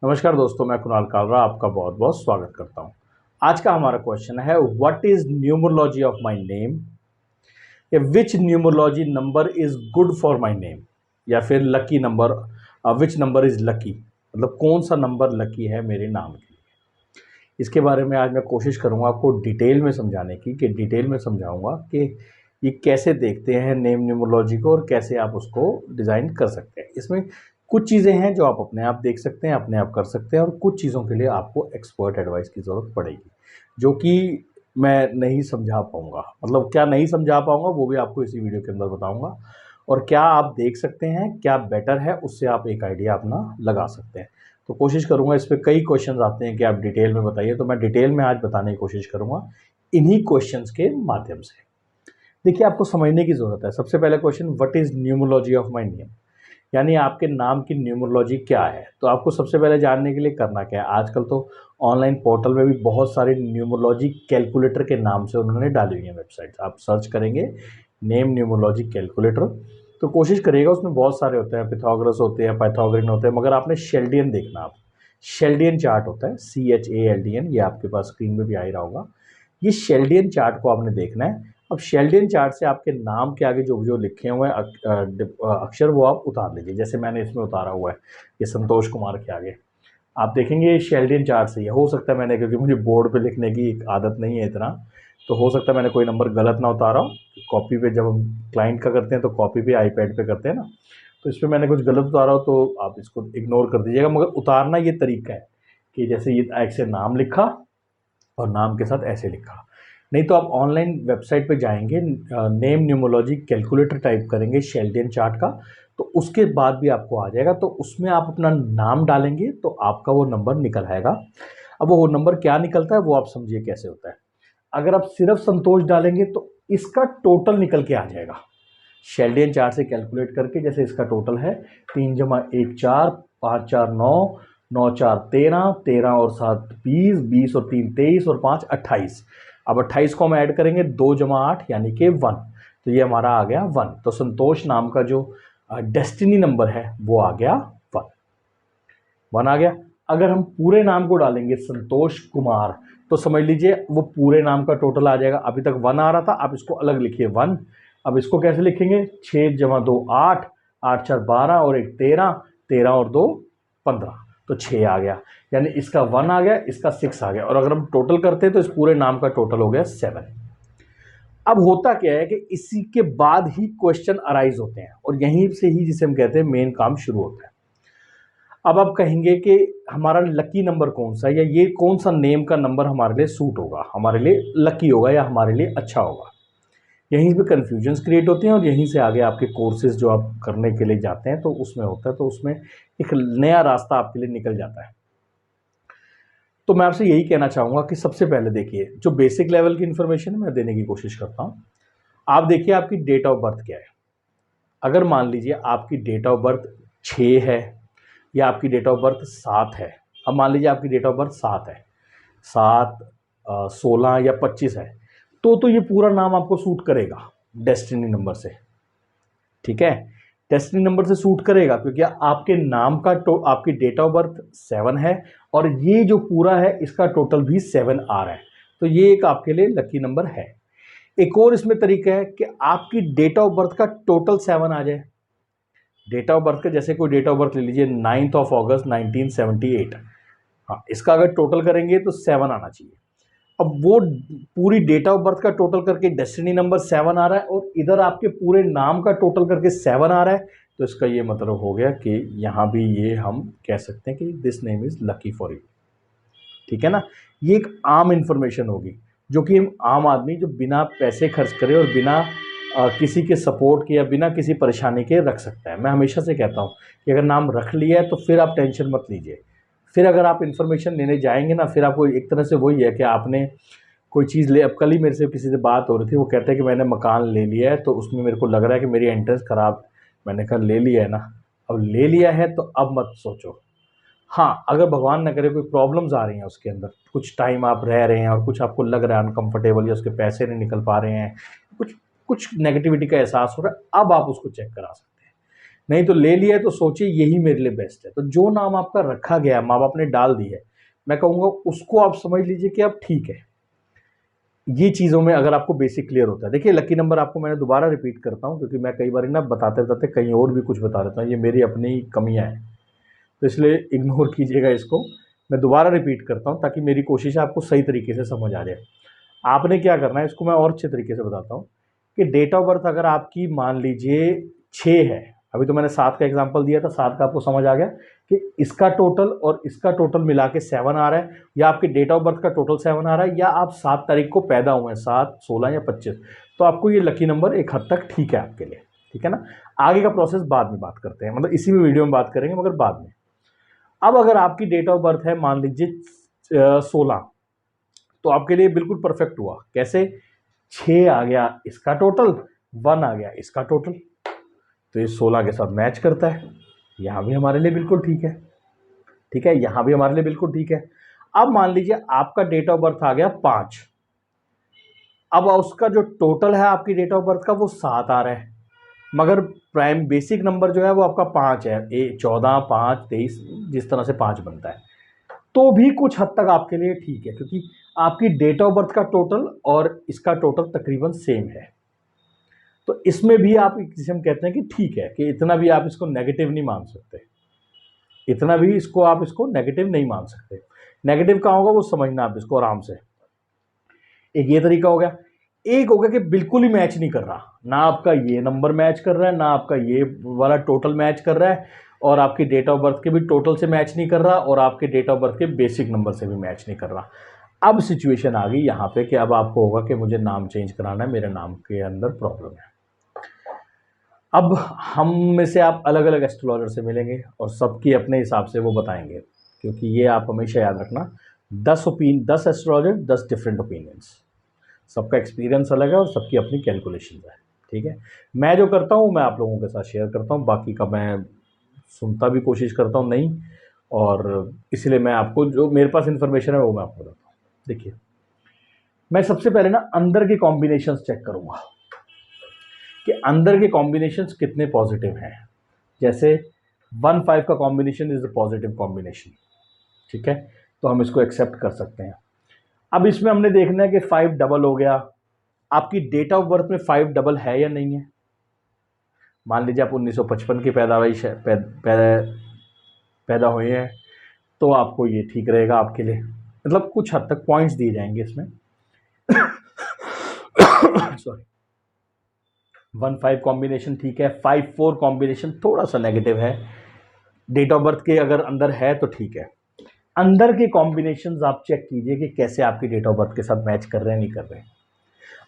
नमस्कार दोस्तों, मैं कुणाल कालरा आपका बहुत बहुत स्वागत करता हूं। आज का हमारा क्वेश्चन है what is numerology of my name, या which numerology number is good for my name, या फिर lucky number, which number is lucky, मतलब कौन सा नंबर लकी है मेरे नाम के लिए। इसके बारे में आज मैं कोशिश करूंगा आपको डिटेल में समझाने की, कि डिटेल में समझाऊंगा कि ये कैसे देखते हैं नेम न्यूमरोलॉजी को और कैसे आप उसको डिज़ाइन कर सकते हैं। इसमें कुछ चीज़ें हैं जो आप अपने आप देख सकते हैं, अपने आप कर सकते हैं, और कुछ चीज़ों के लिए आपको एक्सपर्ट एडवाइस की ज़रूरत पड़ेगी, जो कि मैं नहीं समझा पाऊँगा। मतलब क्या नहीं समझा पाऊँगा वो भी आपको इसी वीडियो के अंदर बताऊँगा, और क्या आप देख सकते हैं, क्या बेटर है, उससे आप एक आइडिया अपना लगा सकते हैं। तो कोशिश करूँगा, इस पे कई क्वेश्चंस आते हैं कि आप डिटेल में बताइए, तो मैं डिटेल में आज बताने की कोशिश करूँगा इन्हीं क्वेश्चंस के माध्यम से। देखिए, आपको समझने की ज़रूरत है। सबसे पहले question, what is numerology of my name, यानी आपके नाम की न्यूमरोलॉजी क्या है। तो आपको सबसे पहले जानने के लिए करना क्या है, आजकल तो ऑनलाइन पोर्टल में भी बहुत सारे न्यूमरोलॉजी कैलकुलेटर के नाम से उन्होंने डाली हुई है वेबसाइट्स। आप सर्च करेंगे नेम न्यूमरोलॉजी कैलकुलेटर, तो कोशिश करिएगा। उसमें बहुत सारे होते हैं, पिथागोरस होते हैं, पाइथागोरन होते हैं, मगर आपने शेल्डियन देखना। आप शेल्डियन चार्ट होता है, CHALDN, ये आपके पास स्क्रीन में भी आ ही रहा होगा। ये शेल्डियन चार्ट को आपने देखना है। अब शेल्डियन चार्ट से आपके नाम के आगे जो जो लिखे हुए हैं अक्षर, वो आप उतार लीजिए। जैसे मैंने इसमें उतारा हुआ है, ये संतोष कुमार के आगे आप देखेंगे शेल्डियन चार्ट से। ये हो सकता है मैंने, क्योंकि मुझे बोर्ड पे लिखने की आदत नहीं है इतना, तो हो सकता है मैंने कोई नंबर गलत ना उतारा हो। कॉपी पे जब हम क्लाइंट का करते हैं तो कॉपी पे आईपैड पे करते हैं ना, तो इसमें मैंने कुछ गलत उतारा हो तो आप इसको इग्नोर कर दीजिएगा। मगर उतारना ये तरीका है कि जैसे ये ऐसे नाम लिखा और नाम के साथ ऐसे लिखा। नहीं तो आप ऑनलाइन वेबसाइट पे जाएंगे, नेम न्यूमरोलॉजी कैलकुलेटर टाइप करेंगे शेल्डियन चार्ट का, तो उसके बाद भी आपको आ जाएगा। तो उसमें आप अपना नाम डालेंगे तो आपका वो नंबर निकल आएगा। अब वो नंबर क्या निकलता है वो आप समझिए कैसे होता है। अगर आप सिर्फ संतोष डालेंगे तो इसका टोटल निकल के आ जाएगा शेल्डियन चार्ट से कैलकुलेट करके। जैसे इसका टोटल है 3 + 1 4, 5 4 9, 9 4 13, 13 और 7 20, 20 और 3 23 और 5 28। अब 28 को हम ऐड करेंगे, 2 + 8 यानी कि 1, तो ये हमारा आ गया 1। तो संतोष नाम का जो डेस्टिनी नंबर है वो आ गया 1, 1 आ गया। अगर हम पूरे नाम को डालेंगे संतोष कुमार, तो समझ लीजिए वो पूरे नाम का टोटल आ जाएगा। अभी तक 1 आ रहा था, आप इसको अलग लिखिए 1। अब इसको कैसे लिखेंगे, 6 + 2 8, 8 4 12 और 1 13, 13 और 2 15, तो 6 आ गया। यानी इसका 1 आ गया, इसका 6 आ गया, और अगर हम टोटल करते हैं तो इस पूरे नाम का टोटल हो गया 7। अब होता क्या है कि इसी के बाद ही क्वेश्चन अराइज होते हैं, और यहीं से ही जिसे हम कहते हैं मेन काम शुरू होता है। अब आप कहेंगे कि हमारा लकी नंबर कौन सा है, या ये कौन सा नेम का नंबर हमारे लिए सूट होगा, हमारे लिए लकी होगा, या हमारे लिए अच्छा होगा। यहीं पे कन्फ्यूजन्स क्रिएट होते हैं, और यहीं से आगे आपके कोर्सेज जो आप करने के लिए जाते हैं तो उसमें होता है, तो उसमें एक नया रास्ता आपके लिए निकल जाता है। तो मैं आपसे यही कहना चाहूँगा कि सबसे पहले देखिए, जो बेसिक लेवल की इन्फॉर्मेशन मैं देने की कोशिश करता हूँ। आप देखिए आपकी डेट ऑफ बर्थ क्या है। अगर मान लीजिए आपकी डेट ऑफ बर्थ 6 है, या आपकी डेट ऑफ बर्थ 7 है। अब मान लीजिए आपकी डेट ऑफ बर्थ 7 है, 7 16 या 25 है, तो ये पूरा नाम आपको सूट करेगा डेस्टिनी नंबर से। ठीक है, डेस्टिनी नंबर से सूट करेगा, क्योंकि आपके नाम का आपकी डेट ऑफ बर्थ 7 है, और ये जो पूरा है इसका टोटल भी 7 आ रहा है, तो ये एक आपके लिए लकी नंबर है। एक और इसमें तरीका है कि आपकी डेट ऑफ बर्थ का टोटल 7 आ जाए। डेट ऑफ बर्थ का, जैसे कोई डेट ऑफ बर्थ ले लीजिए 9 अगस्त 1978, हाँ, इसका अगर टोटल करेंगे तो 7 आना चाहिए। अब वो पूरी डेट ऑफ बर्थ का टोटल करके डेस्टिनी नंबर 7 आ रहा है, और इधर आपके पूरे नाम का टोटल करके 7 आ रहा है, तो इसका ये मतलब हो गया कि यहाँ भी ये हम कह सकते हैं कि this name is lucky for you. ठीक है ना, ये एक आम इन्फॉर्मेशन होगी, जो कि हम आम आदमी जो बिना पैसे खर्च करे और बिना किसी के सपोर्ट के या बिना किसी परेशानी के रख सकता है। मैं हमेशा से कहता हूँ कि अगर नाम रख लिया है तो फिर आप टेंशन मत लीजिए। फिर अगर आप इन्फॉर्मेशन लेने जाएंगे ना, फिर आपको एक तरह से वही है कि आपने कोई चीज़ ले। अब कल ही मेरे से किसी से बात हो रही थी, वो कहते हैं कि मैंने मकान ले लिया है, तो उसमें मेरे को लग रहा है कि मेरी एंट्रेंस ख़राब। मैंने कहा ले लिया है ना, अब ले लिया है तो अब मत सोचो। हाँ, अगर भगवान न करे कोई प्रॉब्लम्स आ रही हैं उसके अंदर, कुछ टाइम आप रह रहे हैं और कुछ आपको लग रहा है अनकंफर्टेबल, या उसके पैसे नहीं निकल पा रहे हैं, कुछ कुछ नेगेटिविटी का एहसास हो रहा है, अब आप उसको चेक करा सकते हैं। नहीं तो ले लिया है तो सोचिए यही मेरे लिए बेस्ट है। तो जो नाम आपका रखा गया, माँ बाप ने डाल दी है, मैं कहूँगा उसको आप समझ लीजिए कि अब ठीक है। ये चीज़ों में अगर आपको बेसिक क्लियर होता है, देखिए लकी नंबर आपको मैंने दोबारा रिपीट करता हूँ क्योंकि मैं कई बार ना बताते बताते कहीं और भी कुछ बता देता हूँ, ये मेरी अपनी कमियाँ हैं, तो इसलिए इग्नोर कीजिएगा इसको। मैं दोबारा रिपीट करता हूँ ताकि मेरी कोशिश है आपको सही तरीके से समझ आ जाए। आपने क्या करना है, इसको मैं और अच्छे तरीके से बताता हूँ कि डेट ऑफ बर्थ अगर आपकी मान लीजिए 6 है, अभी तो मैंने 7 का एग्जांपल दिया था, 7 का आपको समझ आ गया कि इसका टोटल और इसका टोटल मिला के 7 आ रहा है, या आपके डेट ऑफ बर्थ का टोटल 7 आ रहा है, या आप 7 तारीख को पैदा हुए हैं, 7, 16 या 25, तो आपको ये लकी नंबर एक हद तक ठीक है आपके लिए, ठीक है ना। आगे का प्रोसेस बाद में बात करते हैं, मतलब इसी में वीडियो में बात करेंगे मगर बाद में। अब अगर आपकी डेट ऑफ बर्थ है मान लीजिए 16, तो आपके लिए बिल्कुल परफेक्ट हुआ। कैसे? 6 आ गया इसका टोटल, 1 आ गया इसका टोटल, तो ये 16 के साथ मैच करता है। यहाँ भी हमारे लिए बिल्कुल ठीक है, ठीक है, यहाँ भी हमारे लिए बिल्कुल ठीक है। अब मान लीजिए आपका डेट ऑफ बर्थ आ गया 5, अब उसका जो टोटल है आपकी डेट ऑफ बर्थ का वो 7 आ रहा है, मगर प्राइम बेसिक नंबर जो है वो आपका 5 है, 14, 5, 23, जिस तरह से 5 बनता है, तो भी कुछ हद तक आपके लिए ठीक है क्योंकि आपकी डेट ऑफ बर्थ का टोटल और इसका टोटल तकरीबन सेम है। तो इसमें भी आप जिसे हम कहते हैं कि ठीक है, कि इतना भी आप इसको नेगेटिव नहीं मान सकते, इतना भी इसको आप इसको नेगेटिव नहीं मान सकते। नेगेटिव कहाँ होगा वो समझना आप इसको आराम से। एक ये तरीका हो गया, एक हो गया कि बिल्कुल ही मैच नहीं कर रहा, ना आपका ये नंबर मैच कर रहा है, ना आपका ये वाला टोटल मैच कर रहा है, और आपकी डेट ऑफ बर्थ के भी टोटल से मैच नहीं कर रहा, और आपके डेट ऑफ बर्थ के बेसिक नंबर से भी मैच नहीं कर रहा। अब सिचुएशन आ गई यहाँ पे कि अब आपको होगा कि मुझे नाम चेंज कराना है, मेरे नाम के अंदर प्रॉब्लम है। अब हम में से आप अलग अलग एस्ट्रोलॉजर से मिलेंगे और सबकी अपने हिसाब से वो बताएंगे, क्योंकि ये आप हमेशा याद रखना, 10 एस्ट्रोलॉजर 10 डिफरेंट ओपिनियंस, सबका एक्सपीरियंस अलग है और सबकी अपनी कैलकुलेशन है, ठीक है। मैं जो करता हूँ मैं आप लोगों के साथ शेयर करता हूँ, बाकी का मैं सुनता भी कोशिश करता हूँ नहीं, और इसलिए मैं आपको जो मेरे पास इन्फॉर्मेशन है वो मैं आपको बताता हूँ। देखिए, मैं सबसे पहले ना अंदर के कॉम्बिनेशंस चेक करूँगा कि अंदर के कॉम्बिनेशंस कितने पॉजिटिव हैं। जैसे 1-5 का combination is the positive combination, ठीक है, तो हम इसको एक्सेप्ट कर सकते हैं। अब इसमें हमने देखना है कि 5 डबल हो गया, आपकी डेट ऑफ बर्थ में 5 डबल है या नहीं है। मान लीजिए आप 1955 की पैदावाइश है, पैदा हुए हैं, तो आपको ये ठीक रहेगा आपके लिए, मतलब कुछ हद तक पॉइंट्स दिए जाएंगे इसमें। सॉरी, 1-5 कॉम्बिनेशन ठीक है, 5-4 कॉम्बिनेशन थोड़ा सा नेगेटिव है, डेट ऑफ बर्थ के अगर अंदर है तो ठीक है। अंदर के कॉम्बिनेशंस आप चेक कीजिए कि कैसे आपकी डेट ऑफ बर्थ के साथ मैच कर रहे हैं, नहीं कर रहे हैं।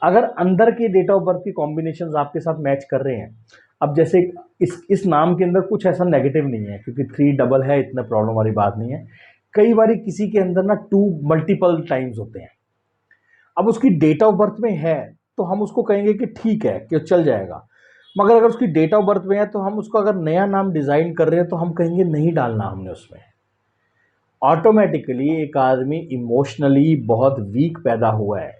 अगर अंदर के डेट ऑफ बर्थ की कॉम्बिनेशंस आपके साथ मैच कर रहे हैं, अब जैसे इस नाम के अंदर कुछ ऐसा नेगेटिव नहीं है क्योंकि 3 डबल है, इतना प्रॉब्लम वाली बात नहीं है। कई बार किसी के अंदर ना 2 मल्टीपल टाइम्स होते हैं, अब उसकी डेट ऑफ बर्थ में है तो हम उसको कहेंगे कि ठीक है कि चल जाएगा, मगर अगर उसकी डेट ऑफ बर्थ में है तो हम उसको अगर नया नाम डिज़ाइन कर रहे हैं तो हम कहेंगे नहीं डालना हमने उसमें। ऑटोमेटिकली एक आदमी इमोशनली बहुत वीक पैदा हुआ है,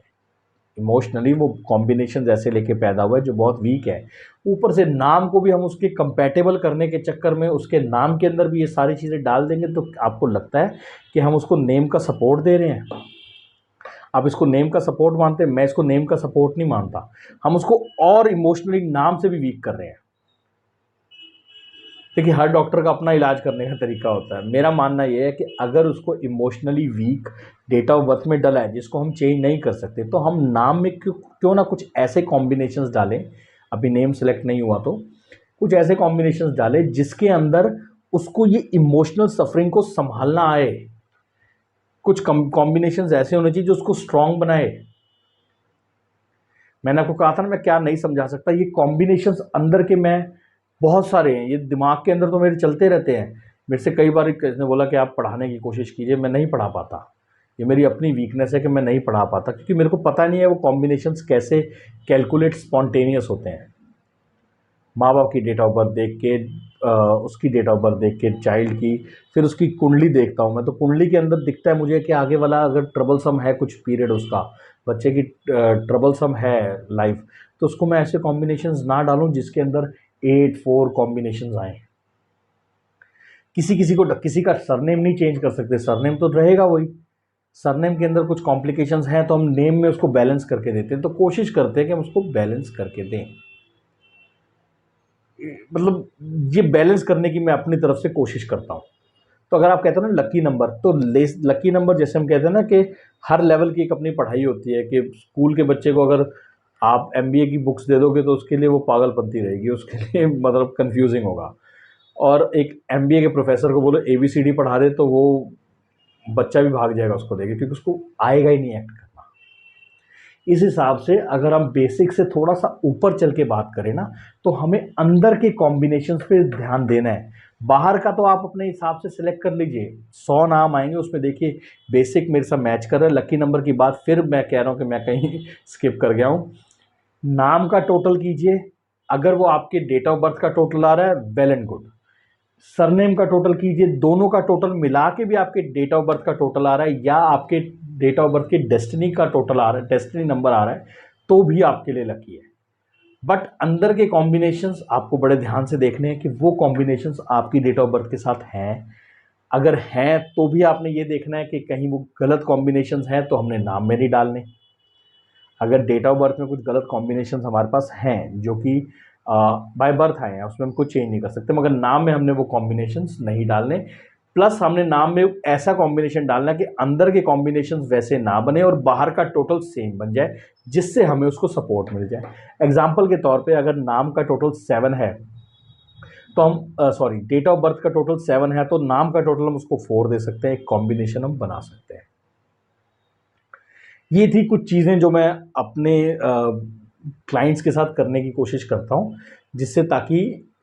इमोशनली वो कॉम्बिनेशन ऐसे लेके पैदा हुआ है जो बहुत वीक है, ऊपर से नाम को भी हम उसके कंपैटिबल करने के चक्कर में उसके नाम के अंदर भी ये सारी चीज़ें डाल देंगे, तो आपको लगता है कि हम उसको नेम का सपोर्ट दे रहे हैं। आप इसको नेम का सपोर्ट मानते हैं, मैं इसको नेम का सपोर्ट नहीं मानता, हम उसको और इमोशनली नाम से भी वीक कर रहे हैं। देखिए, हर डॉक्टर का अपना इलाज करने का तरीका होता है, मेरा मानना यह है कि अगर उसको emotionally weak date of birth में डला है जिसको हम चेंज नहीं कर सकते, तो हम नाम में क्यों ना कुछ ऐसे कॉम्बिनेशंस डालें, अभी नेम सेलेक्ट नहीं हुआ तो कुछ ऐसे कॉम्बिनेशंस डालें जिसके अंदर उसको ये इमोशनल सफरिंग को संभालना आए। कुछ कॉम्बिनेशंस ऐसे होने चाहिए जो उसको स्ट्रांग बनाए। मैंने आपको कहा था ना मैं क्या नहीं समझा सकता, ये कॉम्बिनेशंस अंदर के मैं बहुत सारे हैं, ये दिमाग के अंदर तो मेरे चलते रहते हैं। मेरे से कई बार किसी ने बोला कि आप पढ़ाने की कोशिश कीजिए, मैं नहीं पढ़ा पाता, ये मेरी अपनी वीकनेस है कि मैं नहीं पढ़ा पाता, क्योंकि मेरे को पता नहीं है वो कॉम्बिनेशंस कैसे कैलकुलेट स्पॉन्टेनियस होते हैं। माँ बाप की डेट ऑफ बर्थ देख के, उसकी डेट ऑफ बर्थ देख के चाइल्ड की, फिर उसकी कुंडली देखता हूँ मैं, तो कुंडली के अंदर दिखता है मुझे कि आगे वाला अगर ट्रबलसम है कुछ पीरियड उसका, बच्चे की ट्रबलसम है लाइफ, तो उसको मैं ऐसे कॉम्बिनेशंस ना डालूं जिसके अंदर 8 4 कॉम्बिनेशन आए। किसी का सरनेम नहीं चेंज कर सकते, सरनेम तो रहेगा वही। सरनेम के अंदर कुछ कॉम्प्लिकेशंस हैं तो हम नेम में उसको बैलेंस करके देते हैं, तो कोशिश करते हैं कि हम उसको बैलेंस करके दें। मतलब ये बैलेंस करने की मैं अपनी तरफ से कोशिश करता हूँ। तो अगर आप कहते हो ना लकी नंबर, तो लकी नंबर जैसे हम कहते हैं ना कि हर लेवल की एक अपनी पढ़ाई होती है, कि स्कूल के बच्चे को अगर आप एमबीए की बुक्स दे दोगे तो उसके लिए वो पागलपंती रहेगी, उसके लिए मतलब कंफ्यूजिंग होगा। और एक एमबीए के प्रोफेसर को बोलो एबीसीडी पढ़ा दे तो वो बच्चा भी भाग जाएगा उसको देखे, क्योंकि उसको आएगा ही नहीं एक्ट करना। इस हिसाब से अगर हम बेसिक से थोड़ा सा ऊपर चल के बात करें ना, तो हमें अंदर के कॉम्बिनेशन पे ध्यान देना है। बाहर का तो आप अपने हिसाब से सिलेक्ट कर लीजिए, 100 नाम आएंगे उसमें, देखिए बेसिक मेरे साथ मैच कर रहा है। लकी नंबर की बात फिर मैं कह रहा हूँ कि मैं कहीं स्किप कर गया हूँ। नाम का टोटल कीजिए, अगर वो आपके डेट ऑफ बर्थ का टोटल आ रहा है वेल एंड गुड। सरनेम का टोटल कीजिए, दोनों का टोटल मिला के भी आपके डेट ऑफ बर्थ का टोटल आ रहा है या आपके डेट ऑफ बर्थ के डेस्टिनी का टोटल आ रहा है, डेस्टिनी नंबर आ रहा है, तो भी आपके लिए लकी है। बट अंदर के कॉम्बिनेशंस आपको बड़े ध्यान से देखने हैं कि वो कॉम्बिनेशंस आपकी डेट ऑफ बर्थ के साथ हैं। अगर हैं तो भी आपने ये देखना है कि कहीं वो गलत कॉम्बिनेशंस हैं तो हमने नाम में नहीं डालने। अगर डेट ऑफ बर्थ में कुछ गलत कॉम्बिनेशंस हमारे पास हैं जो कि बाय बर्थ आए हैं, उसमें हम कुछ चेंज नहीं कर सकते, मगर नाम में हमने वो कॉम्बिनेशंस नहीं डालने। प्लस हमने नाम में ऐसा कॉम्बिनेशन डालना कि अंदर के कॉम्बिनेशंस वैसे ना बने और बाहर का टोटल सेम बन जाए, जिससे हमें उसको सपोर्ट मिल जाए। एग्जाम्पल के तौर पे अगर नाम का टोटल 7 है तो हम सॉरी डेट ऑफ बर्थ का टोटल 7 है तो नाम का टोटल हम उसको 4 दे सकते हैं, एक कॉम्बिनेशन हम बना सकते हैं। ये थी कुछ चीज़ें जो मैं अपने क्लाइंट्स के साथ करने की कोशिश करता हूँ, जिससे ताकि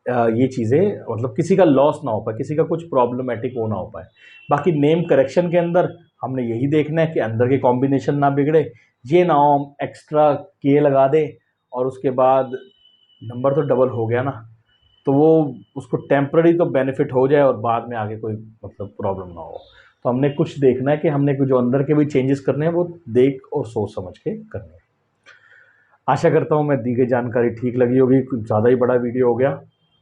ये चीज़ें मतलब किसी का लॉस ना हो पाए, किसी का कुछ प्रॉब्लमेटिक वो ना हो पाए। बाकी नेम करेक्शन के अंदर हमने यही देखना है कि अंदर के कॉम्बिनेशन ना बिगड़े, ये ना हो हम एक्स्ट्रा के लगा दें और उसके बाद नंबर तो डबल हो गया ना, तो वो उसको टेम्पररी तो बेनिफिट हो जाए और बाद में आगे कोई मतलब प्रॉब्लम ना हो। तो हमने कुछ देखना है कि हमने कुछ जो अंदर के भी चेंजेस करने हैं वो देख और सोच समझ के करने हैं। आशा करता हूँ मैं दी गई जानकारी ठीक लगी होगी, कुछ ज़्यादा ही बड़ा वीडियो हो गया,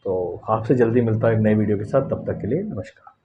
तो आपसे जल्दी मिलता हूँ एक नई वीडियो के साथ। तब तक के लिए नमस्कार।